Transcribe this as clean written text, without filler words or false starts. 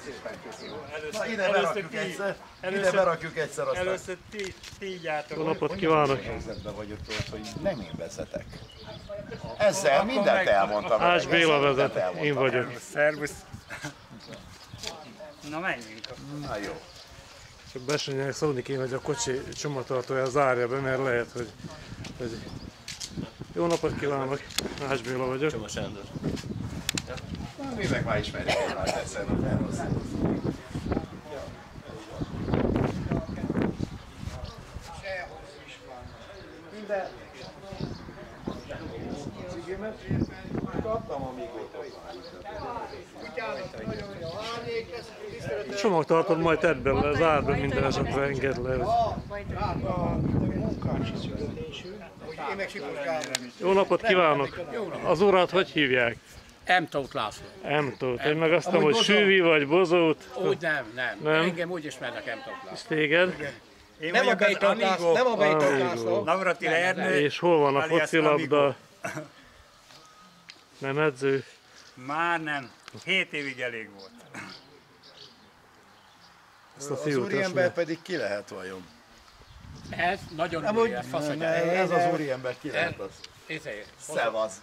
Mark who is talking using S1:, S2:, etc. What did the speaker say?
S1: szépen köszönöm. Na ide berakjuk egyszer, ide berakjuk egyszer aztán.
S2: Először ti így.
S3: Jó napot kívánok!
S1: Helyzetben vagyok ott, hogy nem én vezetek. Ezzel mindent elmondtam.
S3: Ács Béla vezet, én vagyok.
S2: Szervusz. Na menjünk.
S1: Na jó.
S3: Csak Besénynek szólni kéne, hogy a kocsi csomagtartója zárja be, mert lehet, hogy... Jó napot kívánok! Ács Béla vagyok.
S4: Csoma Sándor.
S1: Mi meg már ismerjük egymást egyszer, hogy elhozzám. Minden cigimet kaptam, amíg ott
S3: Csomagtartót majd tedd bele, zárd be minden esetre, engedd le. Jó napot kívánok! Az urat hogy hívják?
S5: M. Tóth László.
S3: M. Tóth. Én meg azt mondom, hogy Sűvi vagy Bozót.
S5: Úgy nem. Engem úgy ismernek M. Tóth László.
S3: És téged?
S2: Én vagyok az Amigo.
S5: Nem a Bejtóth László.
S2: Navratil Ernő.
S3: És hol van a
S2: alias
S3: focilabda? Nem edző?
S2: Már nem. 7 évig elég volt.
S3: Ezt a
S1: Az
S3: fiút
S1: úriember pedig ki lehet vajon?
S5: Ez nagyon új, ez fasz, hogy
S1: Ez az úriember ki lehet az?
S5: Ezért.
S1: Szevasz.